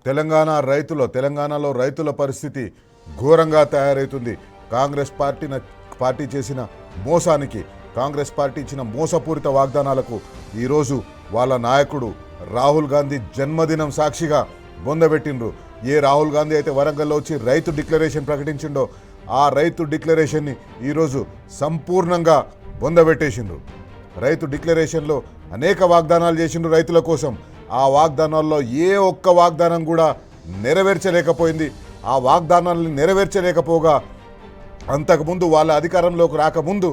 తెలంగాణలో రైతుల పరిస్థితి ఘోరంగా తయారవుతుంది. కాంగ్రెస్ పార్టీ చేసిన మోసానికి, కాంగ్రెస్ పార్టీ ఇచ్చిన మోసపూరిత వాగ్దానాలకు ఈరోజు వాళ్ళ నాయకుడు రాహుల్ గాంధీ జన్మదినం సాక్షిగా బొందబెట్టిండ్రు. ఏ రాహుల్ గాంధీ అయితే వరంగల్లో వచ్చి రైతు డిక్లరేషన్ ప్రకటించిండో ఆ రైతు డిక్లరేషన్ని ఈరోజు సంపూర్ణంగా బొందబెట్టేసిండ్రు. రైతు డిక్లరేషన్లో అనేక వాగ్దానాలు చేసిండ్రు రైతుల కోసం. ఆ వాగ్దానాల్లో ఏ ఒక్క వాగ్దానం కూడా నెరవేర్చలేకపోయింది. ఆ వాగ్దానాలను నెరవేర్చలేకపోగా అంతకుముందు వాళ్ళ అధికారంలోకి రాకముందు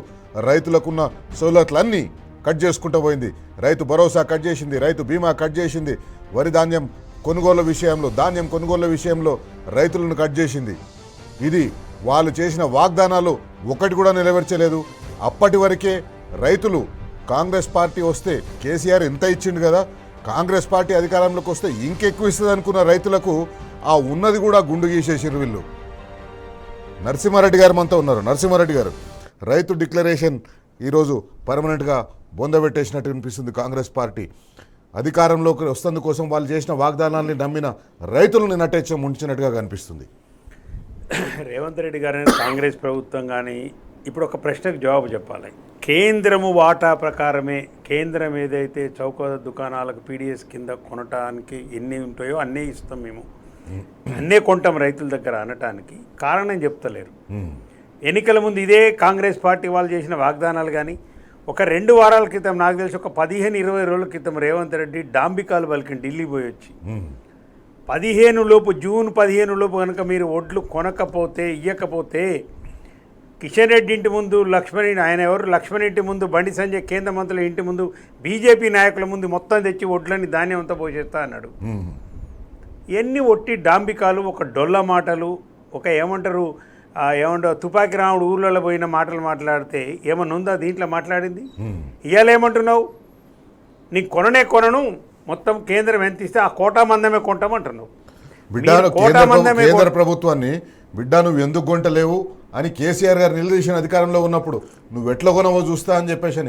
రైతులకున్న సౌలతులన్నీ కట్ చేసుకుంటూ పోయింది. రైతు భరోసా కట్ చేసింది, రైతు బీమా కట్ చేసింది, వరి ధాన్యం కొనుగోలు విషయంలో రైతులను కట్ చేసింది. ఇది వాళ్ళు చేసిన వాగ్దానాలు ఒకటి కూడా నెరవేర్చలేదు. అప్పటి వరకే రైతులు కాంగ్రెస్ పార్టీ వస్తే కేసీఆర్ ఎంత ఇచ్చిండు కదా, కాంగ్రెస్ పార్టీ అధికారంలోకి వస్తే ఇంకెక్కువ ఇస్తుంది అనుకున్న రైతులకు ఆ ఉన్నది కూడా గుండు గీసేసారు వీళ్ళు. నరసింహారెడ్డి గారు మనతో ఉన్నారు. నరసింహారెడ్డి గారు, రైతు డిక్లరేషన్ ఈరోజు పర్మనెంట్గా బొందబెట్టేసినట్టు అనిపిస్తుంది. కాంగ్రెస్ పార్టీ అధికారంలోకి వస్తుంది కోసం వాళ్ళు చేసిన వాగ్దానాన్ని నమ్మిన రైతులను నట్టేచ్చం ఉంచినట్టుగా కనిపిస్తుంది. రేవంత్ రెడ్డి గారు కాంగ్రెస్ ప్రభుత్వం కానీ ఇప్పుడు ఒక ప్రశ్నకు జవాబు చెప్పాలి. కేంద్రము వాటా ప్రకారమే కేంద్రం ఏదైతే చౌక దుకాణాలకు పీడిఎస్ కింద కొనటానికి ఎన్ని ఉంటాయో అన్నీ ఇస్తాం, మేము అన్నీ కొంటాం రైతుల దగ్గర అనటానికి కారణం చెప్తలేరు. ఎన్నికల ముందు ఇదే కాంగ్రెస్ పార్టీ వాళ్ళు చేసిన వాగ్దానాలు కానీ ఒక 2 వారాల క్రితం, నాకు తెలిసి ఒక 15-20 రోజుల క్రితం రేవంత్ రెడ్డి డాంబికాలు పలికిన ఢిల్లీ పోయి వచ్చి 15 లోపు, జూన్ 15 లోపు కనుక మీరు ఒడ్లు కొనకపోతే ఇయ్యకపోతే కిషన్ రెడ్డి ఇంటి ముందు లక్ష్మణ్ ఇంటి ముందు, బండి సంజయ్ కేంద్ర మంత్రుల ఇంటి ముందు, బీజేపీ నాయకుల ముందు మొత్తం తెచ్చి ఒడ్లని ధాన్యం అంతా పోసేస్తా అన్నాడు. ఎన్ని ఒట్టి డాంబికాలు, ఒక డొల్ల మాటలు, ఒక ఏమంటారు తుపాకి రాముడు ఊర్లలో పోయిన మాటలు మాట్లాడితే ఏమన్నా ఉందా దీంట్లో మాట్లాడింది? ఇవాళ ఏమంటున్నావు, నీకు కొనను, మొత్తం కేంద్రం ఎంత ఇస్తే ఆ కోటా మందమే కొంటామంటున్నావు. కేంద్ర ప్రభుత్వాన్ని నువ్వు ఎందుకు కొంటలేవు అని కేసీఆర్ గారు నిలదీసిన అధికారంలో ఉన్నప్పుడు నువ్వు ఎట్లా కొనవో చూస్తా అని చెప్పేసి,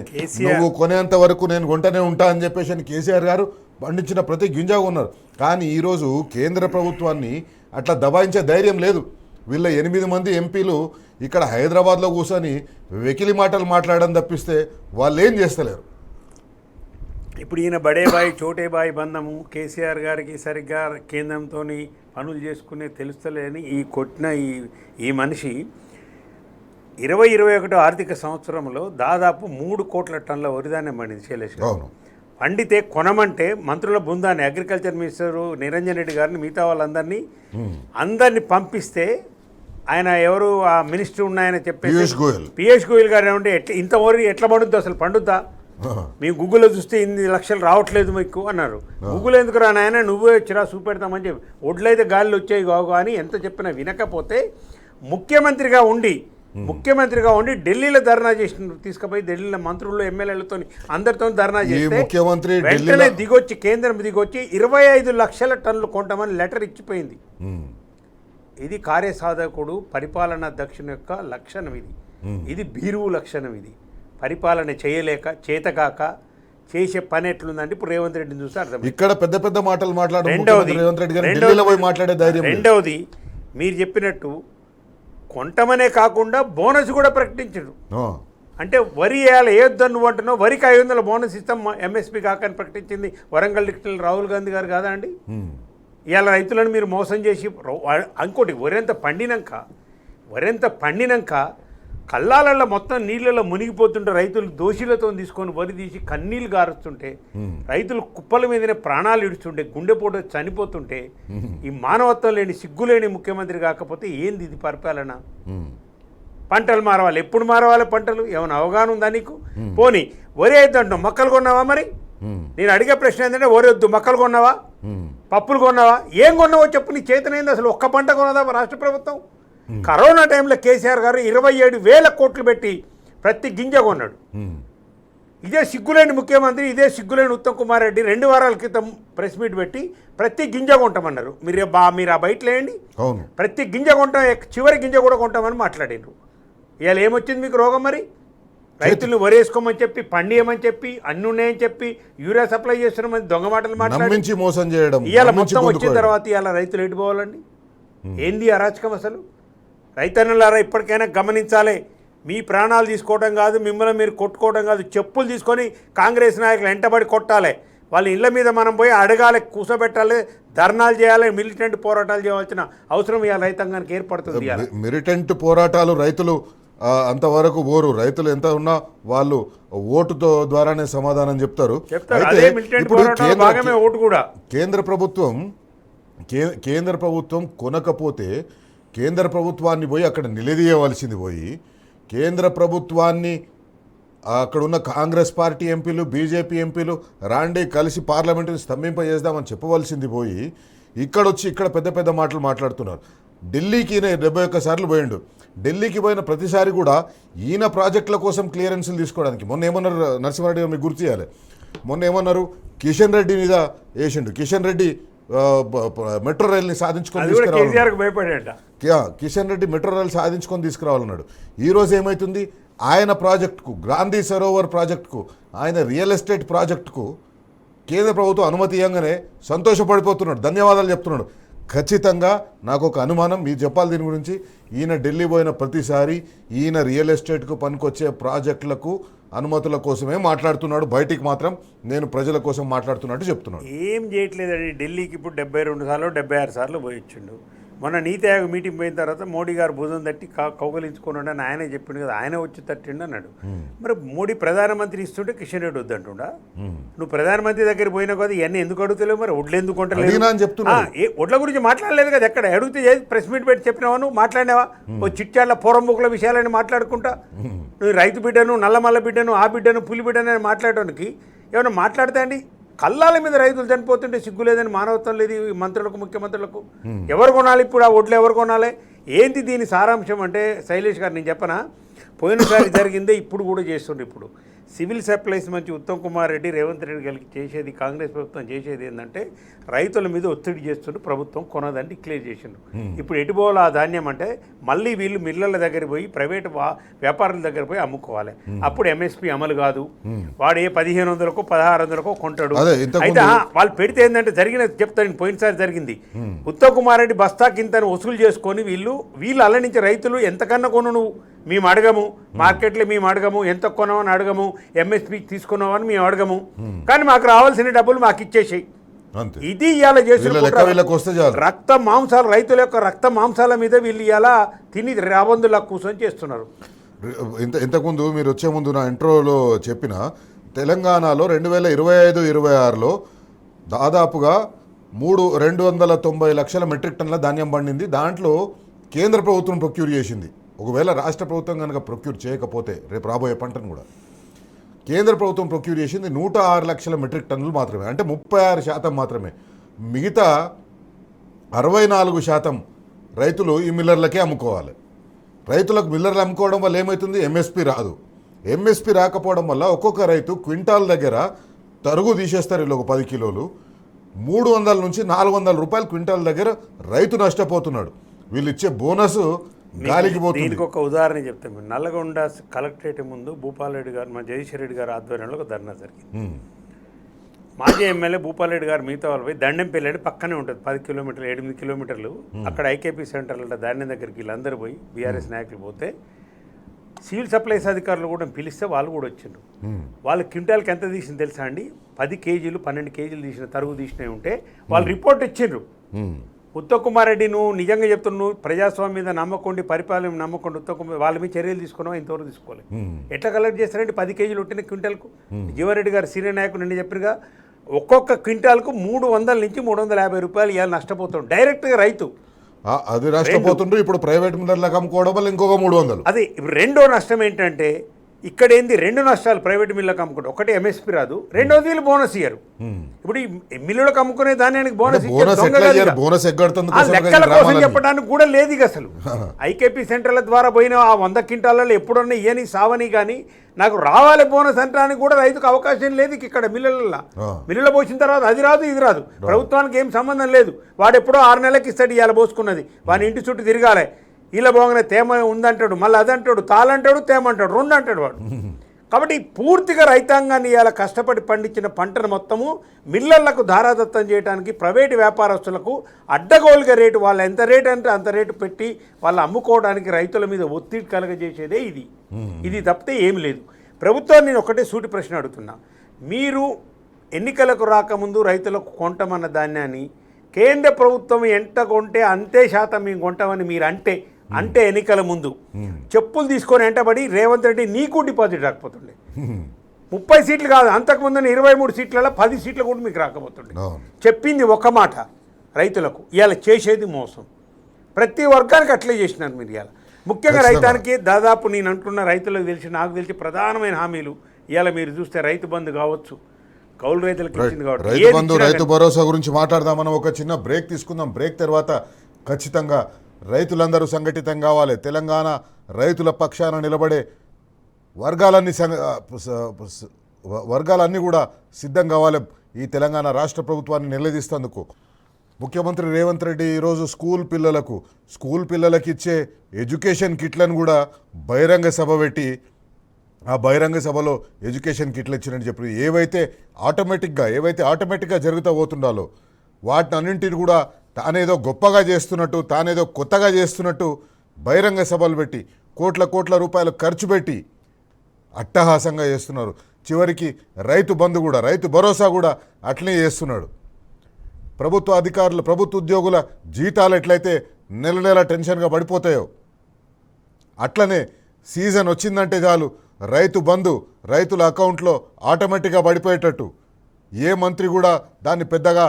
నువ్వు కొనేంత వరకు నేను కొంటనే ఉంటా అని చెప్పేసి కేసీఆర్ గారు పండించిన ప్రతి గింజా ఉన్నారు. కానీ ఈరోజు కేంద్ర ప్రభుత్వాన్ని అట్లా దబాయించే ధైర్యం లేదు. వీళ్ళ 8 మంది ఎంపీలు ఇక్కడ హైదరాబాద్లో కూర్చొని వెకిలి మాటలు మాట్లాడడం తప్పిస్తే వాళ్ళు ఏం చేస్తలేరు. ఇప్పుడు ఈయన బడేబాయి చోటేబాయి బంధము కేసీఆర్ గారికి సరిగ్గా కేంద్రంతో పనులు చేసుకునే తెలుస్తలేని ఈ మనిషి 2021 ఆర్థిక సంవత్సరంలో దాదాపు 3 కోట్ల టన్నుల వరిధాన్యం పండింది శైలేష్ గారు. పండితే కొనమంటే మంత్రుల బృందాన్ని, అగ్రికల్చర్ మినిస్టర్ నిరంజన్ రెడ్డి గారిని, మిగతా వాళ్ళందరినీ పంపిస్తే ఆయన ఎవరు ఆ మినిస్టర్ ఉన్నాయని చెప్పేసి పీయూష్ గోయల్ గారు ఏమంటే ఇంత వరి ఎట్లా పండుద్ది, అసలు పండుద్దా, మీ గూగుల్లో చూస్తే 8 లక్షలు రావట్లేదు మీకు అన్నారు. గూగుల్ ఎందుకు రా నాయన, నువ్వే వచ్చిరా చూపెడతామని చెప్పి ఒడ్లైతే గాలిలో వచ్చాయి కావు అని ఎంత చెప్పినా వినకపోతే ముఖ్యమంత్రిగా ఉండి ఢిల్లీలో ధర్నా చేసిన, తీసుకుపోయి ఢిల్లీలో మంత్రులు ఎమ్మెల్యేలతో అందరితో ధర్నా చేస్తే వెంటనే కేంద్రం దిగొచ్చి 25 లక్షల టన్నులు కొంటామని లెటర్ ఇచ్చిపోయింది. ఇది కార్యసాధకుడు, పరిపాలనా దక్షుని యొక్క లక్షణం. ఇది బీరువు లక్షణం. ఇది పరిపాలన చేయలేక, చేతగాక చేసే పని ఎట్లుందంటే ఇప్పుడు రేవంత్ రెడ్డిని చూస్తే అర్థం. ఇక్కడ పెద్ద మాటలు రెండవది మీరు చెప్పినట్టు కొంటమనే కాకుండా బోనస్ కూడా ప్రకటించడు. అంటే వరి వేయాలి వేయొద్దని నువ్వు అంటున్నావు, వరికి 500 బోనస్ ఇస్తాం ఎంఎస్పీ కాకని ప్రకటించింది వరంగల్ డిస్ట్రిక్ట్ రాహుల్ గాంధీ గారు కాదా అండి? ఇవాళ రైతులను మీరు మోసం చేసి ఇంకోటి వరెంత పండినాక కళ్ళాలలో మొత్తం నీళ్ళలో మునిగిపోతుంటే రైతులు దోషులతో తీసుకొని వరి తీసి కన్నీళ్ళు గారుస్తుంటే, రైతులు కుప్పల మీదనే ప్రాణాలు ఇడుస్తుంటే, గుండెపోటు చనిపోతుంటే, ఈ మానవత్వం లేని సిగ్గులేని ముఖ్యమంత్రి కాకపోతే ఏంది ఇది పరిపాలన? పంటలు మారవాలి, ఎప్పుడు మారవాలి పంటలు? ఏమైనా అవగాహన ఉందా నీకు? పోనీ వరి అయితే అంటున్నావు, మొక్కలు కొన్నావా? మరి నేను అడిగే ప్రశ్న ఏంటంటే వరి వద్దు, మొక్కలు కొన్నావా, పప్పులు కొన్నావా, ఏం కొన్నావో చెప్పు. నీ చేతనైంది అసలు ఒక్క పంట కొన్నదా రాష్ట్ర ప్రభుత్వం? కరోనా టైంలో కేసీఆర్ గారు 27,000 కోట్లు పెట్టి ప్రతి గింజ కొన్నాడు. ఇదే సిగ్గులేని ముఖ్యమంత్రి, ఇదే సిగ్గులేని ఉత్తమ్ కుమార్ రెడ్డి 2 వారాల క్రితం ప్రెస్ మీట్ పెట్టి ప్రతి గింజ కొంటామన్నారు. మీరు ఆ బయటలో వేయండి, ప్రతి గింజ కొంటాం, చివరి గింజ కూడా కొంటామని మాట్లాడినారు. ఇవాళ ఏమొచ్చింది మీకు రోగం? మరి రైతులను వరేసుకోమని చెప్పి పండియమని చెప్పి అన్ని ఉన్నాయని చెప్పి యూరియా సప్లై చేస్తున్నామని దొంగ మాటలు మాట్లాడి మోసం చేయడం. ఇవాళ మొత్తం వచ్చిన తర్వాత ఇవాళ రైతులు ఎటుపోవాలండి? ఏంది అరాచకం అసలు? రైతన్నులారా ఇప్పటికైనా గమనించాలి. మీ ప్రాణాలు తీసుకోవడం కాదు, మిమ్మల్ని మీరు కొట్టుకోవడం కాదు, చెప్పులు తీసుకొని కాంగ్రెస్ నాయకులు వెంటబడి కొట్టాలి. వాళ్ళ ఇళ్ళ మీద మనం పోయి అడగాలి, కూసబెట్టాలి, ధర్నాలు చేయాలి, మిలిటెంట్ పోరాటాలు చేయవలసిన అవసరం ఇవాళ రైతాంగానికి ఏర్పడుతుంది. మిలిటెంట్ పోరాటాలు రైతులు అంతవరకు ఓరు. రైతులు ఎంత ఉన్నా వాళ్ళు ఓటుతో ద్వారానే సమాధానం చెప్తారు. కేంద్ర ప్రభుత్వం కొనకపోతే కేంద్ర ప్రభుత్వాన్ని పోయి అక్కడ నిలదీయవలసింది పోయి, కేంద్ర ప్రభుత్వాన్ని అక్కడ ఉన్న కాంగ్రెస్ పార్టీ ఎంపీలు, బీజేపీ ఎంపీలు రాండి కలిసి పార్లమెంటుని స్తంభింపజేద్దామని చెప్పవలసింది పోయి ఇక్కడ పెద్ద పెద్ద మాటలు మాట్లాడుతున్నారు. ఢిల్లీకి ఈయన 71 సార్లు పోయిండు. ఢిల్లీకి పోయిన ప్రతిసారి కూడా ఈయన ప్రాజెక్టుల కోసం క్లియరెన్స్లు తీసుకోవడానికి మొన్న ఏమన్నారు నరసింహారెడ్డి గారు మీకు గుర్తు చేయాలి. మొన్న ఏమన్నారు కిషన్ రెడ్డి మీద వేసిండు. కిషన్ రెడ్డి మెట్రో రైల్ని సాధించుకొని కిషన్ రెడ్డి మెట్రో రైలు సాధించుకొని తీసుకురావాలన్నాడు. ఈరోజు ఏమవుతుంది? ఆయన ప్రాజెక్టుకు, గాంధీ సరోవర్ ప్రాజెక్టుకు, ఆయన రియల్ ఎస్టేట్ ప్రాజెక్టుకు కేంద్ర ప్రభుత్వం అనుమతి ఇవ్వగానే సంతోషపడిపోతున్నాడు, ధన్యవాదాలు చెప్తున్నాడు. ఖచ్చితంగా నాకు ఒక అనుమానం, మీరు చెప్పాలి దీని గురించి. ఈయన ఢిల్లీ పోయిన ప్రతిసారి ఈయన రియల్ ఎస్టేట్కు పనికొచ్చే ప్రాజెక్టులకు అనుమతుల కోసమే మాట్లాడుతున్నాడు. బయటికి మాత్రం నేను ప్రజల కోసం మాట్లాడుతున్నట్టు చెప్తున్నాడు. ఏం చేయట్లేదండి. ఢిల్లీకి ఇప్పుడు 72 సార్లు 76 సార్లు పోయిచ్చిండు. మొన్న నీతి ఆయోగ్ మీటింగ్ పోయిన తర్వాత మోడీ గారు భుజం తట్టి కౌగలించుకున్నాడు అని ఆయనే చెప్పిండు కదా, ఆయన వచ్చి తట్టిండు అన్నాడు. మరి మోడీ ప్రధానమంత్రి ఇస్తుంటే కిషన్ రెడ్డి వద్దంటుండా? నువ్వు ప్రధానమంత్రి దగ్గర పోయినా కదా ఇవన్నీ ఎందుకు అడుగుతలేవు? మరి ఒడ్లు ఎందుకు కొంటలేదు? ఒడ్ల గురించి మాట్లాడలేదు కదా ఎక్కడ. అడిగితే ప్రెస్ మీట్ పెట్టి చెప్పినావా? నువ్వు మాట్లాడినావా? ఓ చిట్చాట్ల పోరంబుకుల విషయాలని మాట్లాడుకుంటా నువ్వు రైతు బిడ్డను, నల్లమల్ల బిడ్డను, ఆ బిడ్డను, పులి బిడ్డను అని మాట్లాడడానికి ఏమన్నా మాట్లాడితే అండి కల్లాల మీద రైతులు చనిపోతుంటే సిగ్గు లేదని, మానవత్వం లేదు ఈ మంత్రులకు, ముఖ్యమంత్రులకు. ఎవరు కొనాలి ఇప్పుడు ఆ ఒడ్లు? ఎవరు కొనాలి? ఏంటి దీని సారాంశం అంటే శైలేష్ గారు నేను చెప్పనా, పోయినసారి జరిగిందే ఇప్పుడు కూడా చేస్తుండ్రు. ఇప్పుడు సివిల్ సప్లైస్ మంచి ఉత్తమ్ కుమార్ రెడ్డి, రేవంత్ రెడ్డి గారికి చేసేది, కాంగ్రెస్ ప్రభుత్వం చేసేది ఏంటంటే రైతుల మీద ఒత్తిడి చేస్తుండ్రు, ప్రభుత్వం కొనదని డిక్లేర్ చేసిండ్రు. ఇప్పుడు ఎటు పోవాలి ఆ ధాన్యం అంటే మళ్ళీ వీళ్ళు మిల్లర్ల దగ్గర పోయి, ప్రైవేట్ వ్యాపారుల దగ్గర పోయి అమ్ముకోవాలి. అప్పుడు ఎంఎస్పీ అమలు కాదు. వాడు ఏ 1500కో 1600కో కొంటాడు. అయితే వాళ్ళు పెడితే ఏంటంటే జరిగిన చెప్తాను, పోయినసారి జరిగింది. ఉత్తమ్ కుమార్ రెడ్డి బస్తా కింతను వసూలు చేసుకొని వీళ్ళు అల్ల నుంచి రైతులు ఎంతకన్నా కొను, నువ్వు మేము అడగము, మార్కెట్లో మేము అడగము, ఎంత కొనామని అడగము, ఎంఎస్పీ తీసుకున్నామని మేము అడగము, కానీ మాకు రావాల్సిన డబ్బులు మాకు ఇచ్చేసాయి. ఇది ఇవాళ చేసిన రక్త మాంసాలు, రైతుల యొక్క రక్త మాంసాల మీద వీళ్ళు ఇవాళ తిని రాబందులా కూర్చొని చేస్తున్నారు. ఇంతకుముందు మీరు వచ్చే ముందు నా ఇంట్రోలో చెప్పిన తెలంగాణలో 2025-26లో దాదాపుగా 290 లక్షల మెట్రిక్ టన్నుల ధాన్యం పండింది. దాంట్లో కేంద్ర ప్రభుత్వం ప్రొక్యూర్ చేసింది. ఒకవేళ రాష్ట్ర ప్రభుత్వం కనుక ప్రొక్యూర్ చేయకపోతే రేపు రాబోయే పంటను కూడా కేంద్ర ప్రభుత్వం ప్రొక్యూర్ చేసింది 106 లక్షల మెట్రిక్ టన్నులు మాత్రమే, అంటే 36% మాత్రమే. మిగతా 64% రైతులు ఈ మిల్లర్లకే అమ్ముకోవాలి. రైతులకు మిల్లర్లు అమ్ముకోవడం వల్ల ఏమవుతుంది? ఎంఎస్పీ రాదు. ఎంఎస్పీ రాకపోవడం వల్ల ఒక్కొక్క రైతు క్వింటాల్ దగ్గర తరుగు తీసేస్తారు. వీళ్ళు ఒక 10 కిలోలు 300 నుంచి 400 రూపాయలు క్వింటాల్ దగ్గర రైతు నష్టపోతున్నాడు. వీళ్ళు ఇచ్చే బోనస్ గాలికి పోతుంది. దీనికి ఒక ఉదాహరణ చెప్తాను. నల్లగొండ కలెక్టరేట్ ముందు భూపాలరెడ్డి గారు, మా జగదీశ్వర్ రెడ్డి గారు ఆధ్వర్యంలో ఒక ధర్నా జరిగింది. మాజీ ఎమ్మెల్యే భూపాలరెడ్డి గారు మిగతా వాళ్ళు పోయి దండెంపల్లి పక్కనే ఉంటుంది, 10 కిలోమీటర్లు 8 కిలోమీటర్లు. అక్కడ ఐకేపీ సెంటర్లో ధాన్యం దగ్గరికి వీళ్ళందరూ పోయి బీఆర్ఎస్ నాయకులు పోతే సివిల్ సప్లైస్ అధికారులు కూడా పిలిస్తే వాళ్ళు కూడా వచ్చిండ్రు. వాళ్ళు క్వింటాల్కి ఎంత తీసింది తెలుసా అండి? 10 కేజీలు 12 కేజీలు తీసిన తరుగు తీసినవి ఉంటే వాళ్ళు రిపోర్ట్ ఇచ్చిండ్రు. ఉత్తమ్ కుమార్ రెడ్డి నువ్వు నిజంగా చెప్తున్నావు, ప్రజాస్వామ్యం మీద నమ్మకండి, పరిపాలన నమ్మకండి, ఉత్తమ్ కుమార్ వాళ్ళ మీద చర్యలు తీసుకున్నావు, ఇంతవరకు తీసుకోవాలి. ఎట్లా కలెక్ట్ చేస్తారంటే 10 కేజీలు ఉంటేనే క్వింటాల్కు. జీవారెడ్డి గారు సీనియర్ నాయకుడు నిన్న చెప్పినగా ఒక్కొక్క క్వింటాల్కు 300 నుంచి 350 రూపాయలు ఇవాళ నష్టపోతాం డైరెక్ట్గా రైతు. అది నష్టపోతుండ్రు. ఇప్పుడు ప్రైవేట్ మిల్లర్లకు అమ్ముకోవడం వల్ల ఇంకొక 300. అది రెండో నష్టం ఏంటంటే ఇక్కడ ఏంది 2 నష్టాలు ప్రైవేట్ మిల్లులకు అమ్ముకుంటారు. ఒకటి ఎంఎస్పీ రాదు, రెండోది వీళ్ళు బోనస్ ఇయ్యరు. ఇప్పుడు ఈ మిల్లులకు అమ్ముకునే దానికి బోనస్ లెక్కల కోసం చెప్పడానికి కూడా లేదు ఇక అసలు. ఐకేపీ సెంటర్ల ద్వారా పోయిన ఆ 100 క్వింటాలలో ఎప్పుడన్నా ఇయని సావని కానీ నాకు రావాలి బోనస్ అంటానికి కూడా రైతుకు అవకాశం లేదు. ఇక్కడ మిల్లులో పోసిన తర్వాత అది రాదు ఇది రాదు, ప్రభుత్వానికి ఏం సంబంధం లేదు. వాడు ఎప్పుడో 6 నెలలకు ఇస్తాడు, ఇవాళ పోసుకున్నది వాని ఇంటి చుట్టూ తిరగాలి. ఇలా పోగానే తేమ ఉందంటాడు, మళ్ళీ అదంటాడు, తాళంటాడు, తేమంటాడు, 2 అంటాడు వాడు. కాబట్టి పూర్తిగా రైతాంగాన్ని ఇవాళ కష్టపడి పండించిన పంటను మొత్తము మిల్లర్లకు ధారాదత్తం చేయడానికి ప్రైవేటు వ్యాపారస్తులకు అడ్డగోలుగా రేటు వాళ్ళు ఎంత రేటు అంటే అంత రేటు పెట్టి వాళ్ళు అమ్ముకోవడానికి రైతుల మీద ఒత్తిడి కలగజేసేదే ఇది తప్పితే ఏం లేదు. ప్రభుత్వాన్ని నేను ఒకటే సూటి ప్రశ్న అడుగుతున్నా. మీరు ఎన్నికలకు రాకముందు రైతులకు కొంటామన్న ధాన్యాన్ని కేంద్ర ప్రభుత్వం ఎంత కొంటే అంతే శాతం మేము కొంటామని మీరు అంటే ఎన్నికల ముందు చెప్పులు తీసుకొని వెంటబడి రేవంత్ రెడ్డి నీకు డిపాజిట్ రాకపోతుండే. 30 సీట్లు కాదు, అంతకుముందు 23 సీట్లలో 10 సీట్లు కూడా మీకు రాకపోతుండే. చెప్పింది ఒక మాట రైతులకు, ఇవాళ చేసేది మోసం. ప్రతి వర్గానికి అట్లే చేసినారు మీరు. ఇవాళ ముఖ్యంగా రైతానికి దాదాపు నేను అంటున్న రైతులకు తెలిసి నాకు తెలిసి ప్రధానమైన హామీలు ఇవాళ మీరు చూస్తే రైతు బంధు కావచ్చు, కౌలు రైతులకు ఇచ్చింది కాబట్టి రైతు బంధు, రైతు భరోసా గురించి మాట్లాడదాం. మనం ఒక చిన్న బ్రేక్ తీసుకుందాం. బ్రేక్ తర్వాత ఖచ్చితంగా రైతులందరూ సంఘటితం కావాలి. తెలంగాణ రైతుల పక్షాన నిలబడే వర్గాలన్నీ కూడా సిద్ధం కావాలి ఈ తెలంగాణ రాష్ట్ర ప్రభుత్వాన్ని నిలదీస్తేందుకు. ముఖ్యమంత్రి రేవంత్ రెడ్డి ఈరోజు స్కూల్ పిల్లలకి ఇచ్చే ఎడ్యుకేషన్ కిట్లను కూడా బహిరంగ సభ పెట్టి ఆ బహిరంగ సభలో ఎడ్యుకేషన్ కిట్లు ఇచ్చినట్టు చెప్పి ఏవైతే ఆటోమేటిక్గా జరుగుతూ పోతుండాలో వాటిని అన్నింటిని కూడా తానేదో గొప్పగా చేస్తున్నట్టు, తానేదో కొత్తగా చేస్తున్నట్టు బహిరంగ సభలు పెట్టి కోట్ల రూపాయలు ఖర్చు పెట్టి అట్టహాసంగా చేస్తున్నారు. చివరికి రైతు బంధు కూడా, రైతు భరోసా కూడా అట్లనే చేస్తున్నాడు. ప్రభుత్వ అధికారులు, ప్రభుత్వ ఉద్యోగుల జీతాలు ఎట్లయితే నెల టెన్షన్గా పడిపోతాయో అట్లనే సీజన్ వచ్చిందంటే చాలు రైతు బంధు రైతుల అకౌంట్లో ఆటోమేటిక్గా పడిపోయేటట్టు ఏ మంత్రి కూడా దాన్ని పెద్దగా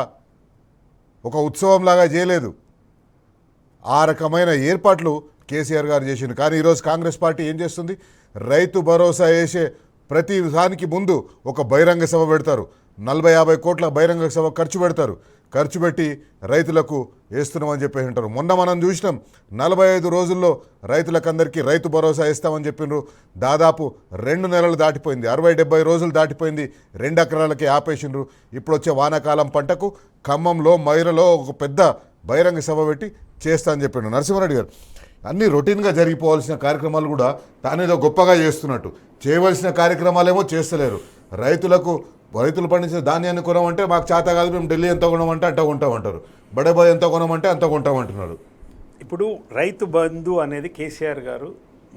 ఒక ఉత్సవంలాగా చేయలేదు. ఆ రకమైన ఏర్పాట్లు కేసీఆర్ గారు చేసింది. కానీ ఈరోజు కాంగ్రెస్ పార్టీ ఏం చేస్తుంది? రైతు భరోసా వేసే ప్రతి దానికి ముందు ఒక బహిరంగ సభ పెడతారు. 40-50 కోట్ల బహిరంగ సభ ఖర్చు పెట్టి రైతులకు వేస్తున్నామని చెప్పేసి ఉంటారు. మొన్న మనం చూసినాం 45 రోజుల్లో రైతులకందరికీ రైతు భరోసా వేస్తామని చెప్పినారు. దాదాపు 2 నెలలు దాటిపోయింది, 60-70 రోజులు దాటిపోయింది. 2 ఎకరాలకి ఆపేసిండ్రు. ఇప్పుడు వచ్చే వానాకాలం పంటకు ఖమ్మంలో, మైరలో ఒక పెద్ద బహిరంగ సభ పెట్టి చేస్తా అని చెప్పిండు నరసింహారెడ్డి గారు. అన్నీ రొటీన్గా జరిగిపోవాల్సిన కార్యక్రమాలు కూడా తానేదో గొప్పగా చేస్తున్నట్టు, చేయవలసిన కార్యక్రమాలేమో చేస్తలేరు. రైతులు పండించిన ధాన్యాన్ని కొనమంటే మాకు చేత కాదు, మేము ఢిల్లీ ఎంత కొనమంటే అంత కొంటామంటారు, బడేబాయ్ ఎంత కొనమంటే అంత కొంటామంటున్నారు. ఇప్పుడు రైతు బంధు అనేది కేసీఆర్ గారు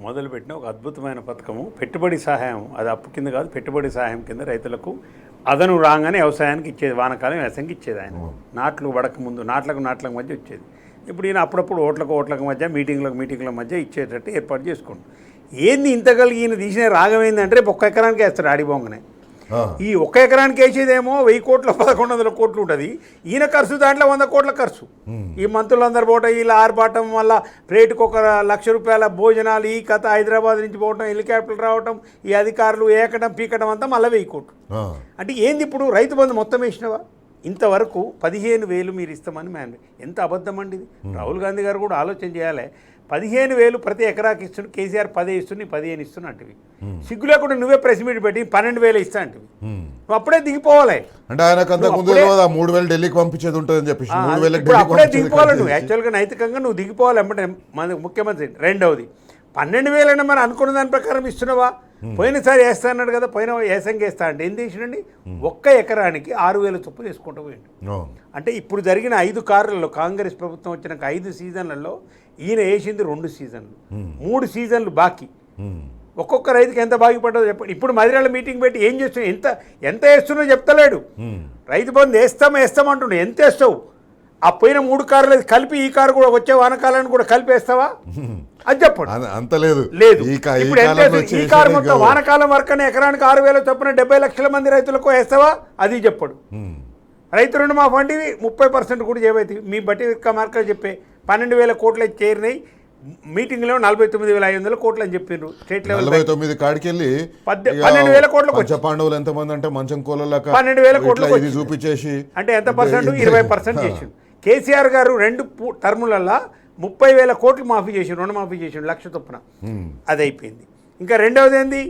మొదలుపెట్టిన ఒక అద్భుతమైన పథకము. పెట్టుబడి సహాయం, అది అప్పు కింద కాదు, పెట్టుబడి సహాయం కింద రైతులకు అదను రాగానే వ్యవసాయానికి ఇచ్చేది, వానకాలం వ్యవసాయానికి ఇచ్చేది. ఆయన నాట్లు పడక ముందు నాట్లకు మధ్య వచ్చేది. ఇప్పుడు ఈయన అప్పుడప్పుడు ఓట్లకు మధ్య మీటింగ్ల మధ్య ఇచ్చేటట్టు ఏర్పాటు చేసుకోండి. ఏంది ఇంతకలిగి ఈయన తీసిన రాగమైందంటే రేపు 1 ఎకరానికి వేస్తాడు ఆడిపోగానే. ఈ 1 ఎకరానికి వేసేదేమో 1000 కోట్లు 1100 కోట్లు ఉంటుంది. ఈయన ఖర్చు దాంట్లో 100 కోట్ల ఖర్చు. ఈ మంత్రులందరూ పోవటం, వీళ్ళ ఆర్పాటం వల్ల రేటుకు 1 లక్ష రూపాయల భోజనాలు, ఈ కథ హైదరాబాద్ నుంచి పోవటం, హెలికాప్టర్లు రావటం, ఈ అధికారులు ఏకడం పీకడం అంతా మళ్ళీ 1000 కోట్లు. అంటే ఏంది ఇప్పుడు రైతు బంధు మొత్తం వేసినవా? ఇంతవరకు 15,000 మీరు ఇస్తామని ఎంత అబద్ధం అండి ఇది. రాహుల్ గాంధీ గారు కూడా ఆలోచన చేయాలి. 15,000 ప్రతి ఎకరాకి ఇస్తుంటే కేసీఆర్ 10 ఇస్తుంది, 15 ఇస్తున్నట్టువి. సిగ్గు లేకుండా నువ్వే ప్రెస్ మీట్ పెట్టి 12,000 ఇస్తా అంటివి. నువ్వు అప్పుడే దిగిపోవాలి. అంటే ఆయనకు అంతకు ముందు 3,000 ఢిల్లీకి పంపించేది ఉంటుందని చెప్పేసి అప్పుడే దిగిపోవాలి. నువ్వు యాక్చువల్గా నైతికంగా నువ్వు దిగిపోవాలి అంటే మన ముఖ్యమంత్రి. రెండవది 12,000 అయినా మనం అనుకున్న దాని ప్రకారం ఇస్తున్నావా? పోయినసారి వేస్తా అన్నాడు కదా, పోయిన ఏసంగా వేస్తా అంటే ఏం చేసినండి? 1 ఎకరానికి 6,000 చొప్పున వేసుకుంటూ పోయిండు. అంటే ఇప్పుడు జరిగిన 5 కార్లలో కాంగ్రెస్ ప్రభుత్వం వచ్చిన 5 సీజన్లలో ఈయన వేసింది 2 సీజన్లు, 3 సీజన్లు బాకీ. ఒక్కొక్క రైతుకి ఎంత బాగుపడ్డదో చెప్పండి. ఇప్పుడు మదిరాల మీటింగ్ పెట్టి ఏం చేస్తున్నావు, ఎంత వేస్తున్నావు చెప్తలేడు. రైతు బంధు వేస్తామంటుండే, ఎంత వేస్తావు? ఆ పోయిన 3 కార్లు కలిపి ఈ కారు కూడా వచ్చే వానకాలాన్ని కూడా కలిపి వేస్తావా అది చెప్పండి. అంత లేదు. ఇప్పుడు ఈ కారు మొత్తం వానకాలం వరకనే ఎకరానికి 6,000 చొప్పున 70 లక్షల మంది రైతులకు వేస్తావా అది చెప్పడు. రైతు రుణమాఫీ అంటే 30% కూడా చేయబోతుంది. మీ బట్టి మార్కెట్ చెప్పే 12,000 కోట్లు చేరినాయి. మీటింగ్లో 49,500 కోట్లు అని చెప్పిండ్రు. స్టేట్ లెవెల్ 49 కాడికెళ్ళి 12,000 కోట్లకు పాండవులు ఎంతమంది అంటే మంచం కోళ్ళ 12,000 కోట్లు చూపించేసి అంటే ఎంత పర్సెంట్? 20% చేసిండు. కేసీఆర్ గారు 2 టర్ములల్లో 30,000 కోట్లు మాఫీ చేసి రుణమాఫీ చేసిండు 1,00,000 చొప్పున. అది అయిపోయింది. ఇంకా రెండవది ఏంది?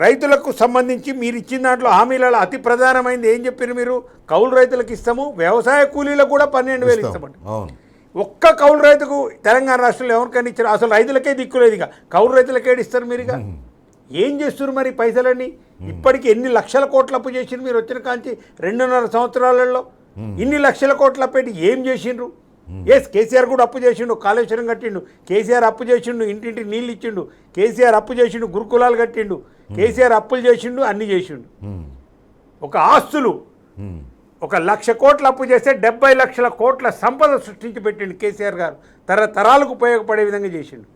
రైతులకు సంబంధించి మీరు ఇచ్చిన దాంట్లో హామీలలో అతి ప్రధానమైనది ఏం చెప్పారు మీరు? కౌలు రైతులకు ఇస్తాము, వ్యవసాయ కూలీలకు కూడా 12,000 ఇస్తామంట. ఒక్క కౌలు రైతుకు తెలంగాణ రాష్ట్రంలో ఎవరికైనా ఇచ్చారు? అసలు రైతులకే దిక్కులేదు. ఇక కౌలు రైతులకే ఇస్తారు మీరు. ఇక ఏం చేస్తున్నారు మరి పైసలన్నీ? ఇప్పటికి ఎన్ని లక్షల కోట్ల అప్పు చేసిండ్రు మీరు వచ్చిన కాంచి 2.5 సంవత్సరాలలో? ఇన్ని లక్షల కోట్ల పెట్టి ఏం చేసిండ్రు? ఎస్, కేసీఆర్ కూడా అప్పు చేసిండు, కాళేశ్వరం కట్టిండు, కేసీఆర్ అప్పు చేసిండు, ఇంటింటికి నీళ్ళు ఇచ్చిండు, కేసీఆర్ అప్పు చేసిండు, గురుకులాలు కట్టిండు, కేసీఆర్ అప్పులు చేసిండు, అన్నీ చేసిండు. ఒక ఆస్తులు 1,00,000 కోట్ల అప్పు చేస్తే 70 లక్షల కోట్ల సంపద సృష్టించి పెట్టిండు కేసీఆర్ గారు. తరతరాలకు ఉపయోగపడే విధంగా చేసిండు.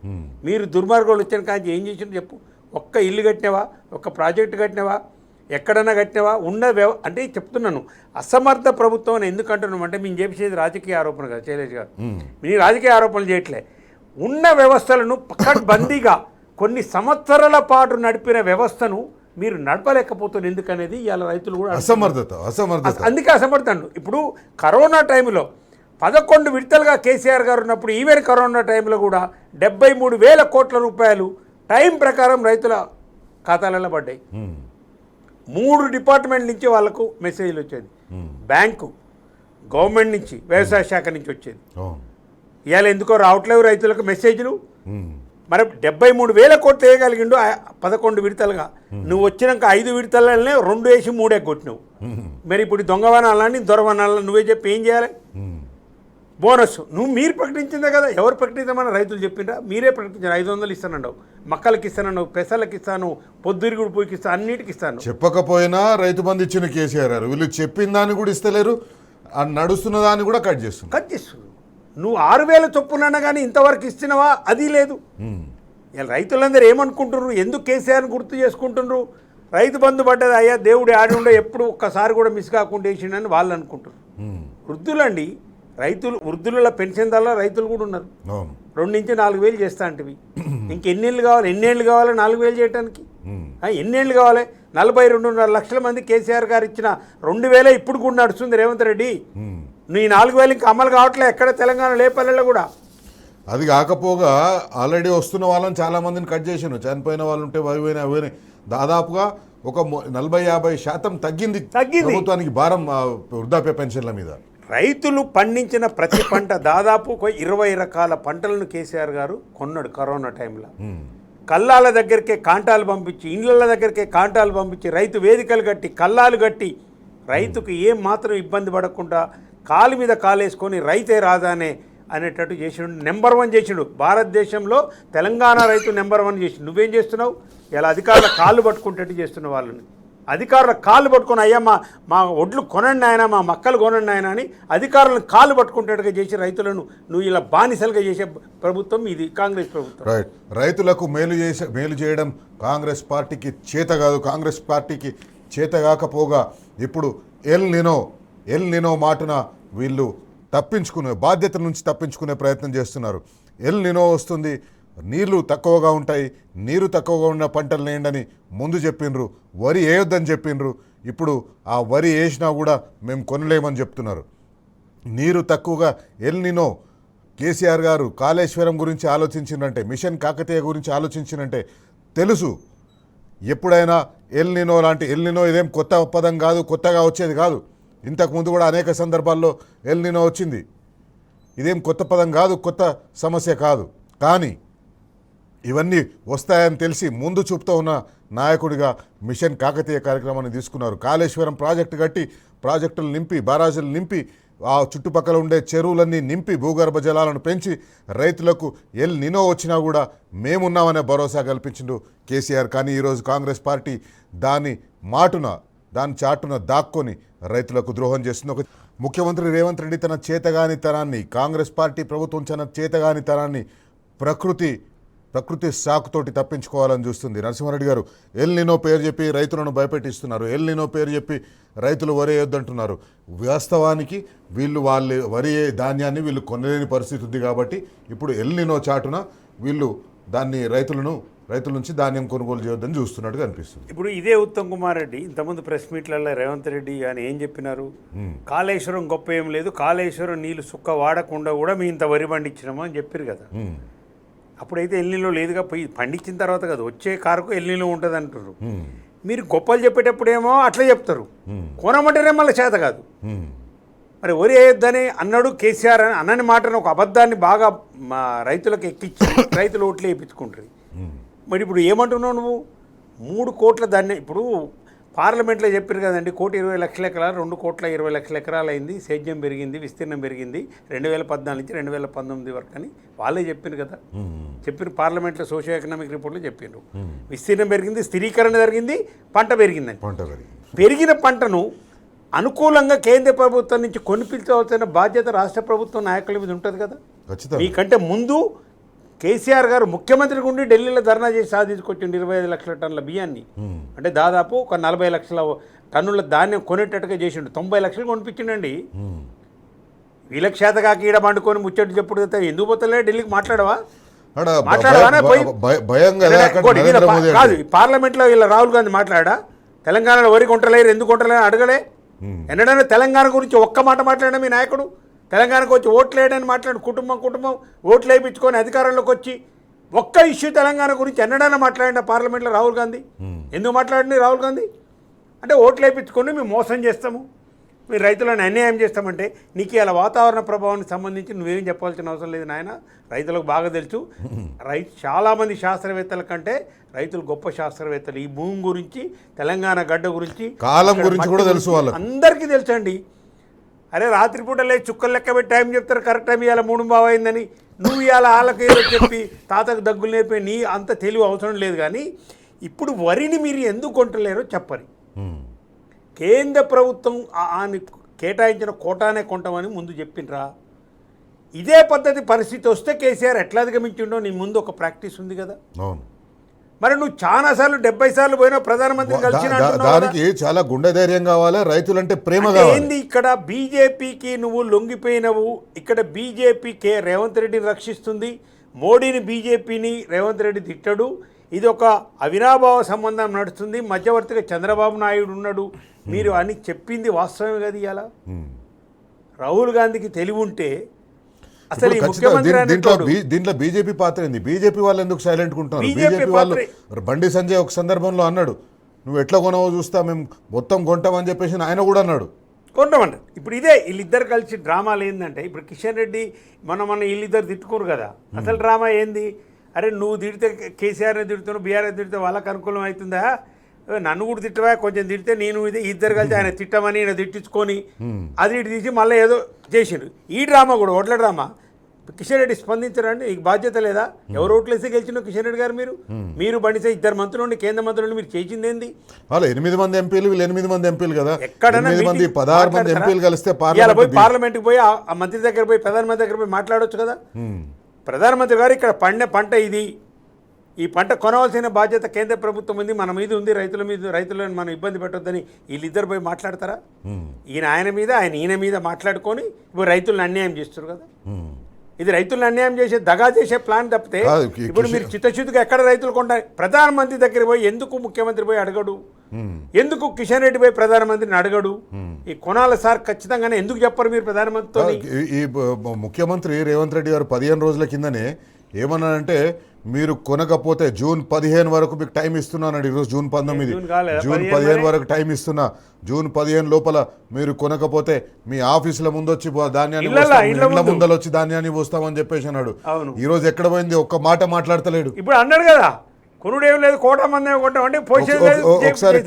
మీరు దుర్మార్గులు వచ్చిన కాంచి ఏం చేసిండు చెప్పు? ఒక్క ఇల్లు కట్టినవా? ఒక్క ప్రాజెక్టు కట్టినవా? ఎక్కడన్నా కట్టినవా? అంటే చెప్తున్నాను, అసమర్థ ప్రభుత్వం అని ఎందుకు అంటున్నాం అంటే మేము చేసేది రాజకీయ ఆరోపణ కదా శైలేష్ గారు. మీ రాజకీయ ఆరోపణలు చేయట్లే. ఉన్న వ్యవస్థలను పకడ్బందీగా కొన్ని సంవత్సరాల పాటు నడిపిన వ్యవస్థను మీరు నడపలేకపోతున్నారు. ఎందుకనేది ఇవాళ రైతులు కూడా అసమర్థత. అందుకే అసమర్థండు. ఇప్పుడు కరోనా టైంలో 11 విడతలుగా కేసీఆర్ గారు ఉన్నప్పుడు ఈవెన్ కరోనా టైంలో కూడా 73,000 కోట్ల రూపాయలు టైం ప్రకారం రైతుల ఖాతాలలో పడ్డాయి. 3 డిపార్ట్మెంట్ నుంచి వాళ్ళకు మెసేజ్లు వచ్చేది. బ్యాంకు, గవర్నమెంట్ నుంచి, వ్యవసాయ శాఖ నుంచి వచ్చేది. ఇవాళ ఎందుకో రావట్లేవు రైతులకు మెసేజ్లు. మరి 73,000 కోట్లు వేయగలిగిండు 11 విడతలుగా. నువ్వు వచ్చినాక 5 విడతలనే 2 వేసి 3 ఎగ్గొట్టినావు. మరి ఇప్పుడు దొంగవనాలని దొరవనాలని నువ్వే చెప్పి ఏం చేయాలి? బోనస్ మీరు ప్రకటించిందే కదా. ఎవరు ప్రకటించమని రైతులు చెప్పిండ్రా? మీరే ప్రకటించారు. 500 ఇస్తానండవు, మక్కలకి ఇస్తానండవు, పెసలకి ఇస్తాను, పొద్దురుగుడు పూకి ఇస్తాను, అన్నిటికి ఇస్తాను. చెప్పకపోయినా రైతు బంధు ఇచ్చిన కేసీఆర్ గారు వీళ్ళు చెప్పిన దాన్ని కూడా ఇస్తలేరు, నడుస్తున్న దాన్ని కూడా కట్ చేస్తున్నారు. నువ్వు 6,000 చొప్పున కానీ ఇంతవరకు ఇచ్చినవా? అది లేదు. ఇలా రైతులందరూ ఏమనుకుంటున్నారు? ఎందుకు కేసీఆర్ని గుర్తు చేసుకుంటున్నారు? రైతు బంధు పడ్డది అయ్యా దేవుడు ఆడి ఉండే, ఎప్పుడు ఒక్కసారి కూడా మిస్ కాకుండా వేసిండని వాళ్ళు అనుకుంటారు. వృద్ధులండి, రైతులు, వృద్ధుల పెన్షన్ దానిలో రైతులు కూడా ఉన్నారు. 2 నుంచి 4,000 చేస్తా అంటివి. ఇంకెన్నేళ్ళు కావాలి? ఎన్నేళ్ళు కావాలి 4,000 చేయడానికి? ఎన్నేళ్ళు కావాలి? 42.5 లక్షల మంది కేసీఆర్ గారు ఇచ్చిన 2,000 ఇప్పుడు కూడా నడుస్తుంది రేవంత్ రెడ్డి. నీ 4,000 ఇంకా అమలు కావట్లే ఎక్కడ తెలంగాణ లేపల్లెలో కూడా. అది కాకపోగా ఆల్రెడీ వస్తున్న వాళ్ళని చాలా మందిని కట్ చేసాను. చనిపోయిన వాళ్ళు ఉంటే అవి దాదాపుగా ఒక 40-50% తగ్గింది ప్రభుత్వానికి భారం వృద్ధాప్య పెన్షన్ల మీద. రైతులు పండించిన ప్రతి పంట దాదాపు 20 రకాల పంటలను కేసీఆర్ గారు కొన్నాడు కరోనా టైంలో. కల్లాల దగ్గరికే కాంటాలు పంపించి, ఇండ్ల దగ్గరికే కాంటాలు పంపించి, రైతు వేదికలు కట్టి, కల్లాలు కట్టి, రైతుకు ఏం మాత్రం ఇబ్బంది పడకుండా కాలు మీద కాలేసుకొని రైతే రాదానే అనేటట్టు చేసిండు. నెంబర్ 1 చేసిండు భారతదేశంలో. తెలంగాణ రైతు నెంబర్ 1 చేసిండు. నువ్వేం చేస్తున్నావు? ఇలా అధికారుల కాళ్ళు పట్టుకుంటట్టు చేస్తున్నావు వాళ్ళని. అధికారుల కాళ్ళు పట్టుకొని అయ్యా మా ఒడ్లు కొనండి ఆయన, మా మక్కలు కొనండి ఆయన అని అధికారులను కాళ్ళు పట్టుకుంటట్టుగా చేసి రైతులను నువ్వు ఇలా బానిసలుగా చేసే ప్రభుత్వం ఇది కాంగ్రెస్ ప్రభుత్వం. రైట్. రైతులకు మేలు చేయడం కాంగ్రెస్ పార్టీకి చేత కాదు. కాంగ్రెస్ పార్టీకి చేత కాకపోగా ఇప్పుడు ఎల్ నినో మాటున వీళ్ళు తప్పించుకునే బాధ్యత నుంచి తప్పించుకునే ప్రయత్నం చేస్తున్నారు. ఎల్ నినో వస్తుంది, నీళ్లు తక్కువగా ఉంటాయి, నీరు తక్కువగా ఉన్న పంటలు వేయండి ముందు చెప్పిండ్రు. వరి వేయొద్దని చెప్పిండ్రు. ఇప్పుడు ఆ వరి వేసినా కూడా మేము కొనలేమని చెప్తున్నారు. నీరు తక్కువగా ఎల్ నినో. కేసీఆర్ గారు కాళేశ్వరం గురించి ఆలోచించినంటే, మిషన్ కాకతీయ గురించి ఆలోచించినంటే తెలుసు. ఎప్పుడైనా ఎల్ నినో లాంటి, ఎల్ నినో ఇదేం కొత్త పదం కాదు, కొత్తగా వచ్చేది కాదు. ఇంతకుముందు కూడా అనేక సందర్భాల్లో ఎల్ నినో వచ్చింది. ఇదేం కొత్త పదం కాదు, కొత్త సమస్య కాదు. కానీ ఇవన్నీ వస్తాయని తెలిసి ముందు చూపుతూ ఉన్న నాయకుడిగా మిషన్ కాకతీయ కార్యక్రమాన్ని తీసుకున్నారు. కాళేశ్వరం ప్రాజెక్టు కట్టి, ప్రాజెక్టులు నింపి, బారాజులు నింపి, ఆ చుట్టుపక్కల ఉండే చెరువులన్నీ నింపి, భూగర్భ జలాలను పెంచి రైతులకు ఎల్ నినో వచ్చినా కూడా మేమున్నామనే భరోసా కల్పించిండు కేసీఆర్. కానీ ఈరోజు కాంగ్రెస్ పార్టీ దాని చాటున దాక్కొని రైతులకు ద్రోహం చేస్తుంది. ఒక ముఖ్యమంత్రి రేవంత్ రెడ్డి తన చేతగానితనాన్ని, కాంగ్రెస్ పార్టీ ప్రభుత్వం తన చేతగానితనాన్ని ప్రకృతి సాకుతోటి తప్పించుకోవాలని చూస్తుంది. నరసింహారెడ్డి గారు ఎల్ నినో పేరు చెప్పి రైతులను భయపెట్టిస్తున్నారు. ఎల్ నినో పేరు చెప్పి రైతులు వరి వేయొద్దంటున్నారు. వాస్తవానికి వాళ్ళ వరి ధాన్యాన్ని వీళ్ళు కొనలేని పరిస్థితి ఉంది. కాబట్టి ఇప్పుడు ఎల్ నినో చాటున వీళ్ళు దాన్ని రైతుల నుంచి ధాన్యం కొనుగోలు చేయొద్దని చూస్తున్నట్టుగా అనిపిస్తుంది. ఇప్పుడు ఇదే ఉత్తమ్ కుమార్ రెడ్డి ఇంతకుముందు ప్రెస్ మీట్లలో రేవంత్ రెడ్డి అని ఏం చెప్పినారు? కాళేశ్వరం గొప్ప ఏం లేదు, కాళేశ్వరం నీళ్ళు సుక్క వాడకుండా కూడా మీ ఇంత వరి పండించినాము అని చెప్పారు కదా. అప్పుడైతే ఎల్నీలో లేదుగా, పోయి పండించిన తర్వాత కదా వచ్చే కారుకు ఎల్నీలో ఉంటుంది అంటారు. మీరు గొప్పలు చెప్పేటప్పుడేమో అట్లా చెప్తారు, కొనమంటేనే మళ్ళీ చేత కాదు. మరి వరి వేయొద్దని అన్నాడు కేసీఆర్ అని అన్నని మాటను ఒక అబద్ధాన్ని బాగా మా రైతులకు ఎక్కించి రైతులు ఓట్లు వేయించుకుంటారు. మరి ఇప్పుడు ఏమంటున్నావు నువ్వు? 3 కోట్ల ధాన్యం ఇప్పుడు పార్లమెంట్లో చెప్పారు కదండి 1,20,00,000 ఎకరాలు 2,20,00,000 ఎకరాలు అయింది, సేద్యం పెరిగింది, విస్తీర్ణం పెరిగింది 2014 నుంచి 2019 వరకు అని వాళ్ళే చెప్పారు కదా. చెప్పిన పార్లమెంట్లో సోషియో ఎకనామిక్ రిపోర్ట్లో చెప్పారు. విస్తీర్ణం పెరిగింది, స్థిరీకరణ జరిగింది, పంట పెరిగిందని. పెరిగిన పంటను అనుకూలంగా కేంద్ర ప్రభుత్వం నుంచి కొనిపించవలసిన బాధ్యత రాష్ట్ర ప్రభుత్వం నాయకుల మీద ఉంటుంది కదా. మీకంటే ముందు కేసీఆర్ గారు ముఖ్యమంత్రిగా ఉండి ఢిల్లీలో ధర్నా చేసి సాధించుకొచ్చిండు 25 లక్షల టన్నుల బియ్యాన్ని. అంటే దాదాపు ఒక 40 లక్షల టన్నుల ధాన్యం కొనేటట్టుగా చేసిండు. 90 లక్షలు కొనిపించిండండి. వీళ్ళకి శాతకాకి ఈడ పండుకొని ముచ్చట్టు చెప్పుడు ఎందుకు పోతలే ఢిల్లీకి మాట్లాడవా కాదు. పార్లమెంట్లో వీళ్ళ రాహుల్ గాంధీ మాట్లాడా తెలంగాణలో వరి కొంటలేరు ఎందుకు కొంటలేరు అడగలే. ఎన్నడైనా తెలంగాణ గురించి ఒక్క మాట మాట్లాడా మీ నాయకుడు? తెలంగాణకు వచ్చి ఓట్లు వేయడానికి మాట్లాడు, కుటుంబం ఓట్లు వేయించుకొని అధికారంలోకి వచ్చి ఒక్క ఇష్యూ తెలంగాణ గురించి ఎన్నడైనా మాట్లాడిన పార్లమెంట్లో రాహుల్ గాంధీ? ఎందుకు మాట్లాడండి రాహుల్ గాంధీ? అంటే ఓట్లు వేయించుకొని మేము మోసం చేస్తాము, మీరు రైతులను అన్యాయం చేస్తామంటే నీకు ఇలా వాతావరణ ప్రభావానికి సంబంధించి నువ్వేం చెప్పాల్సిన అవసరం లేదు నాయన. రైతులకు బాగా తెలుసు. చాలామంది శాస్త్రవేత్తల కంటే రైతులు గొప్ప శాస్త్రవేత్తలు. ఈ భూమి గురించి, తెలంగాణ గడ్డ గురించి, కాలం గురించి కూడా తెలుసు, వాళ్ళు అందరికీ తెలుసండి. అరే రాత్రిపూట లేదు చుక్కలు లెక్క పెట్టి టైం చెప్తారు, కరెక్ట్ టైం ఇవాళ 3 అయిందని నువ్వు ఇవాళ వాళ్ళకి ఏదో చెప్పి తాతకు దగ్గులు నేర్పి నీ అంత తెలివి అవసరం లేదు. కానీ ఇప్పుడు వరిని మీరు ఎందుకు కొంటలేరో చెప్పరు. కేంద్ర ప్రభుత్వం కేటాయించిన కోటానే కొంటామని ముందు చెప్పిండ్రా. ఇదే పద్ధతి పరిస్థితి వస్తే కేసీఆర్ ఎట్లా అధిగమించిండో నీ ముందు ఒక ప్రాక్టీస్ ఉంది కదా. మరి నువ్వు చాలాసార్లు 70 సార్లు పోయినా ప్రధానమంత్రి కలిసిన దానికి చాలా గుండె ధైర్యం కావాలి, రైతులంటే ప్రేమ కావాలి. ఏంది ఇక్కడ బీజేపీకి నువ్వు లొంగిపోయినవు. ఇక్కడ బీజేపీకే రేవంత్ రెడ్డిని రక్షిస్తుంది, మోడీని బీజేపీని రేవంత్ రెడ్డి తిట్టడు. ఇది ఒక అవినాభావ సంబంధం నడుస్తుంది, మధ్యవర్తిగా చంద్రబాబు నాయుడు ఉన్నాడు మీరు అని చెప్పింది వాస్తవమే కదా. ఇవాళ రాహుల్ గాంధీకి తెలివి ఉంటే అసలు దీంట్లో బీజేపీ పాత్ర ఏంది? బీజేపీ వాళ్ళు ఎందుకు సైలెంట్ ఉంటున్నారు? బీజేపీ వాళ్ళు బండి సంజయ్ ఒక సందర్భంలో అన్నాడు నువ్వు ఎట్లా కొనవో చూస్తా మేము మొత్తం కొంటామని చెప్పేసి ఆయన కూడా అన్నాడు. కొంటామంటారు. ఇప్పుడు ఇదే వీళ్ళిద్దరు కలిసి డ్రామాలు ఏంటంటే ఇప్పుడు కిషన్ రెడ్డి మన వీళ్ళిద్దరు తిట్టుకోరు కదా. అసలు డ్రామా ఏంది? అరే నువ్వు తిడితే కేసీఆర్ని తిడుతున్నావు, బీఆర్ఎస్ తిడితే వాళ్ళకి అనుకూలం అవుతుందా? నన్ను కూడా తిట్టవా, కొంచెం తిడితే నేను ఇది ఇద్దరు కలిసి ఆయన తిట్టమని ఈయన తిట్టించుకొని అది ఇటు తీసి మళ్ళీ ఏదో చేసిండు. ఈ డ్రామా కూడా ఓట్ల డ్రామా. కిషన్ రెడ్డి స్పందించరండి, నీకు బాధ్యత లేదా? ఎవరు ఓట్లేసి గెలిచిన కిషన్ రెడ్డి గారు? మీరు బండిసే 2 మంత్రులు కేంద్ర మంత్రులు మీరు చేసింది ఏంది? వాళ్ళు 8 మంది ఎంపీలు, వీళ్ళు 8 మంది ఎంపీలు కదా. ఎక్కడైనా 16 మంది ఎంపీలు కలిస్తే పార్లమెంట్కి పోయి ఆ మంత్రి దగ్గర పోయి ప్రధానమంత్రి దగ్గర పోయి మాట్లాడవచ్చు కదా. ప్రధానమంత్రి గారు ఇక్కడ పంట ఇది, ఈ పంట కొనవలసిన బాధ్యత కేంద్ర ప్రభుత్వం ఉంది, మన మీద ఉంది, రైతులను మనం ఇబ్బంది పెట్టొద్దని వీళ్ళిద్దరు పోయి మాట్లాడతారా? ఆయన మీద ఈయన మీద మాట్లాడుకొని ఇప్పుడు రైతులను అన్యాయం చేస్తారు కదా. ఇది రైతులను అన్యాయం చేసే దగా చేసే ప్లాన్ తప్పితే ఇప్పుడు మీరు చిత్తశుద్ధిగా ఎక్కడ రైతులు కొంటారు? ప్రధానమంత్రి దగ్గర పోయి ఎందుకు ముఖ్యమంత్రి పోయి అడగడు? ఎందుకు కిషన్ రెడ్డి పోయి ప్రధానమంత్రిని అడగడు? ఈ కొనాలి సార్ ఖచ్చితంగానే ఎందుకు చెప్పరు మీరు ప్రధానమంత్రితో? ఈ ముఖ్యమంత్రి రేవంత్ రెడ్డి గారు 15 రోజుల కిందనే ఏమన్నారంటే మీరు కొనకపోతే జూన్ 15 వరకు మీకు టైం ఇస్తున్నానండి. ఈరోజు జూన్ 19, జూన్ 15 వరకు టైం ఇస్తున్నా. జూన్ 15 లోపల మీరు కొనకపోతే మీ ఆఫీసుల ముందు వచ్చి ధాన్యాన్ని ఇళ్ల ముందలు వచ్చి ధాన్యాన్ని పోస్తామని చెప్పేసి అన్నాడు. ఈ రోజు ఎక్కడ పోయింది? ఒక్క మాట మాట్లాడతలేడు. ఇప్పుడు అన్నాడు కదా కొనుడేం లేదు, కోట మంది కొట్టామంటే ఒకసారి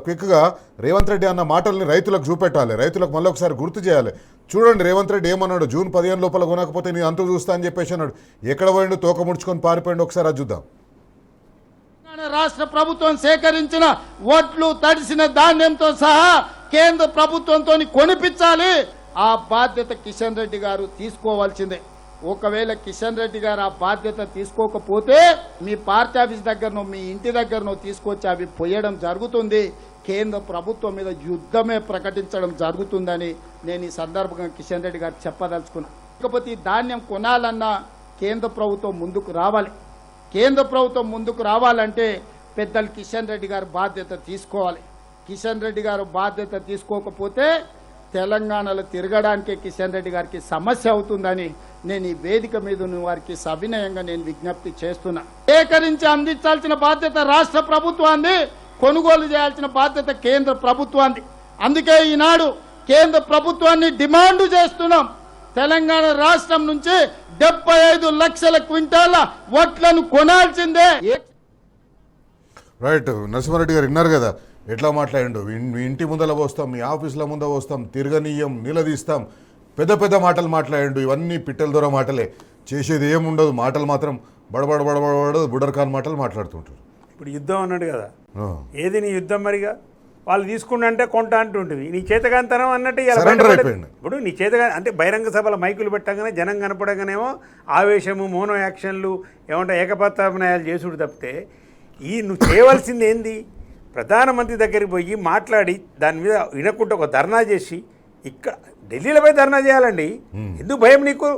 క్విక్ గా రేవంత్ రెడ్డి అన్న మాటల్ని రైతులకు చూపెట్టాలి, రైతులకు మళ్ళీ ఒకసారి గుర్తు చేయాలి. చూడండి రేవంత్ రెడ్డి ఏమన్నాడు, జూన్ 15 లోపల కొనకపోతే నీ అంతు చూస్తా అని చెప్పేసి అన్నాడు. ఎక్కడ పోయిండు? తోక ముడుచుకొని పారిపోయిండు. ఒకసారి అది చూద్దాం. రాష్ట్ర ప్రభుత్వం సేకరించిన వడ్లు, తడిసిన ధాన్యంతో సహా కేంద్ర ప్రభుత్వంతో కొనిపించాలి. ఆ బాధ్యత కిషన్ రెడ్డి గారు తీసుకోవాల్సిందే. ఒకవేళ కిషన్ రెడ్డి గారు ఆ బాధ్యత తీసుకోకపోతే మీ పార్టీ ఆఫీస్ దగ్గరనో మీ ఇంటి దగ్గరనో తీసుకొచ్చి అవి పోయడం జరుగుతుంది. కేంద్ర ప్రభుత్వం మీద యుద్ధమే ప్రకటించడం జరుగుతుందని నేను ఈ సందర్భంగా కిషన్ రెడ్డి గారు చెప్పదలుచుకున్నా. ఇకపోతే ఈ ధాన్యం కొనాలన్నా కేంద్ర ప్రభుత్వం ముందుకు రావాలి. కేంద్ర ప్రభుత్వం ముందుకు రావాలంటే పెద్దలు కిషన్ రెడ్డి గారు బాధ్యత తీసుకోవాలి. కిషన్ రెడ్డి గారు బాధ్యత తీసుకోకపోతే తెలంగాణలో తిరగడానికే కిషన్ రెడ్డి గారికి సమస్య అవుతుందని నేను ఈ వేదిక మీద వారికి సవినయంగా నేను విజ్ఞప్తి చేస్తున్నా. సేకరించి అందించాల్సిన బాధ్యత రాష్ట్ర ప్రభుత్వాన్ని, కొనుగోలు చేయాల్సిన బాధ్యత కేంద్ర ప్రభుత్వాన్ని. అందుకే ఈనాడు కేంద్ర ప్రభుత్వాన్ని డిమాండ్ చేస్తున్నాం. తెలంగాణ రాష్ట్రం నుంచి 75 లక్షల క్వింటాల వడ్లను కొనాల్సిందే. రైట్. నరసింహారెడ్డి గారు విన్నారు కదా ఎట్లా మాట్లాడిండు. మీ ఇంటి ముందర పోస్తాం, మీ ఆఫీసుల ముందర పోస్తాం, తిరగనీయం, నిలదీస్తాం, పెద్ద పెద్ద మాటలు మాట్లాడిండు. ఇవన్నీ పిట్టల దూర మాటలే, చేసేది ఏముండదు. మాటలు మాత్రం బడబడ బుడర్ఖాన్ మాటలు మాట్లాడుతుంటారు. ఇప్పుడు యుద్ధం అన్నాడు కదా, ఆ. ఏది నీ యుద్ధం మరిగా? వాళ్ళు తీసుకుంటే కొంట అంటుంటుంది. నీ చేతగాంతనం అన్నట్టు ఇలా Surrender బయటపడేది. అయిపోయింది. ఇప్పుడు నీ చేతగా అంటే బహిరంగ సభల మైకులు పెట్టగానే జనం కనపడగానేమో ఆవేశము, మోనో యాక్షన్లు, ఏమంటే ఏకపత్రాభినయాలు చేసుడు తప్పితే నువ్వు చేయవలసింది ఏంది? ప్రధానమంత్రి దగ్గరికి పోయి మాట్లాడి దాని మీద వినకుండా ఒక ధర్నా చేసి, ఇక్కడ ఢిల్లీలో పోయి ధర్నా చేయాలండి. ఎందుకు భయం నీకు?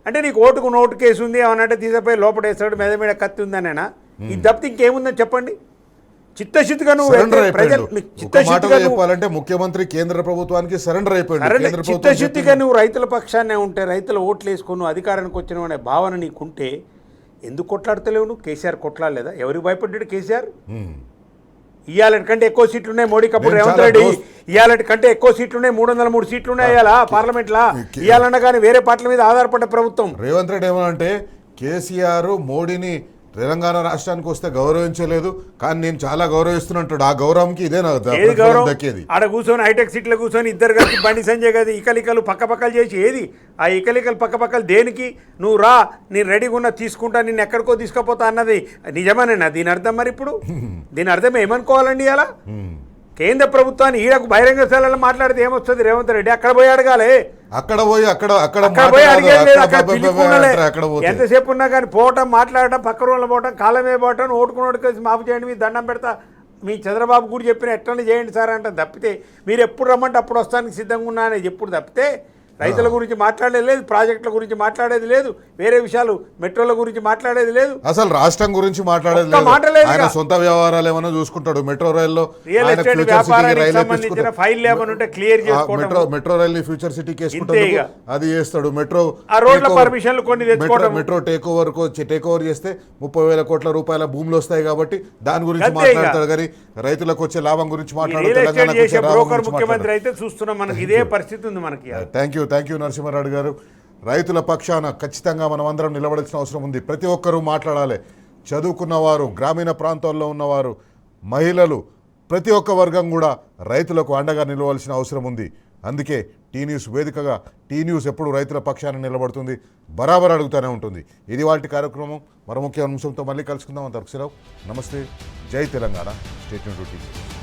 అంటే నీకు ఓటుకు నోటు కేసు ఉంది ఏమనంటే తీసిపోయి లోపడేస్తాడు, మెద మీద కత్తి ఉందనేనా? ఇది తప్పితే ఇంకేముందని చెప్పండి. చిత్తశుద్ధిగా నువ్వు చెప్పాలంటే ముఖ్యమంత్రి కేంద్ర ప్రభుత్వానికి సరెండర్ అయిపోయింది. చిత్తశుద్ధిగా నువ్వు రైతుల పక్షాన్నే ఉంటే, రైతుల ఓట్లు వేసుకొని నువ్వు అధికారానికి వచ్చిన అనే భావన నీకుంటే ఎందుకు కొట్లాడతలేవు నువ్వు? కేసీఆర్ కొట్లాడలేదా? ఎవరికి భయపడ్డాడు కేసీఆర్? ఇవాళ కంటే ఎక్కువ సీట్లు ఉన్నాయి మోడీకి, అప్పుడు రేవంత్ రెడ్డి ఇవాళ కంటే ఎక్కువ సీట్లు ఉన్నాయి, 303 సీట్లు ఉన్నాయి ఇవాళ పార్లమెంట్ లా. ఇవాళన్నా కానీ వేరే పార్టీల మీద ఆధారపడ్డ ప్రభుత్వం. రేవంత్ రెడ్డి ఏమనంటే కేసీఆర్ మోడీని తెలంగాణ రాష్ట్రానికి వస్తే గౌరవించలేదు, కానీ నేను చాలా గౌరవిస్తున్నట్టు. ఆ గౌరవంకి ఇదే దక్కేది. ఆడ కూర్చొని హైటెక్ సీట్లో కూర్చొని ఇద్దరు కలిసి బండి సంజయ్ గారి ఇకలికలు పక్కపక్కలు చేసి ఏది ఆ ఇకలికలు పక్కపక్కలు దేనికి? నువ్వు రా, నేను రెడీగా ఉన్నా, తీసుకుంటా, నిన్ను ఎక్కడికో తీసుకుపోతా అన్నది నిజమేనా? దీని అర్థం మరి ఇప్పుడు దీని అర్థం ఏమనుకోవాలండి? అలా కేంద్ర ప్రభుత్వాన్ని ఈడకు బహిరంగ స్థలాల్లో మాట్లాడితే ఏమొస్తుంది? రేవంత్ రెడ్డి అక్కడ పోయి అడగాలి. అక్కడ పోయి ఎంతసేపు ఉన్నా కానీ పోవటం, మాట్లాడటం, పక్క రోజులు పోవటం, కాలం మీద పోవటం, ఓటుకుని కలిసి మాపు చేయండి, మీ దండం పెడతా, మీ చంద్రబాబు కూడా చెప్పిన ఎట్లనే చేయండి సార్ అంటే తప్పితే, మీరు ఎప్పుడు రమ్మంటే అప్పుడు వస్తానికి సిద్ధంగా ఉన్నా అనేది ఎప్పుడు తప్పితే రైతుల గురించి మాట్లాడేది లేదు, ప్రాజెక్టుల గురించి మాట్లాడేది లేదు, వేరే విషయాలు మెట్రోల గురించి మాట్లాడేది లేదు, అసలు రాష్ట్రం గురించి మాట్లాడేది లేదు. ఆయన సొంత వ్యవహారాలు ఏమైనా చూసుకుంటాడు. మెట్రో రైల్లో రియల్ ఎస్టేట్ వ్యాపారానికి సంబంధించిన ఫైల్ ఏమైనా ఉంటే క్లియర్ చేసుకోవడం, మెట్రో రైల్ ఫ్యూచర్ సిటీకి వేసుకుంటాడు, అది చేస్తాడు. మెట్రో ఆ రోడ్ల పర్మిషన్లు కొన్ని తెచ్చుకోవడం, మెట్రో టేక్ ఓవర్ చేస్తే 30,000 కోట్ల రూపాయల భూములు వస్తాయి కాబట్టి దాని గురించి మాట్లాడతాడు. కానీ రైతులకు వచ్చే లాభం గురించి మాట్లాడతాడు. ముఖ్యమంత్రి అయితే చూస్తున్నాం, మనకి ఇదే పరిస్థితి ఉంది మనకి. థ్యాంక్ యూ నరసింహారెడ్డి గారు. రైతుల పక్షాన ఖచ్చితంగా మనం అందరం నిలబడాల్సిన అవసరం ఉంది. ప్రతి ఒక్కరూ మాట్లాడాలి. చదువుకున్నవారు, గ్రామీణ ప్రాంతాల్లో ఉన్నవారు, మహిళలు, ప్రతి ఒక్క వర్గం కూడా రైతులకు అండగా నిలవాల్సిన అవసరం ఉంది. అందుకే టీ న్యూస్ వేదికగా టీ న్యూస్ ఎప్పుడు రైతుల పక్షాన నిలబడుతుంది, బరాబర్ అడుగుతూనే ఉంటుంది. ఇది వాటి కార్యక్రమం. మరో ముఖ్య అంశంతో మళ్ళీ కలుసుకుందాం. అంతవరకు సెలవు. నమస్తే. జై Telangana. Stay tuned to T news.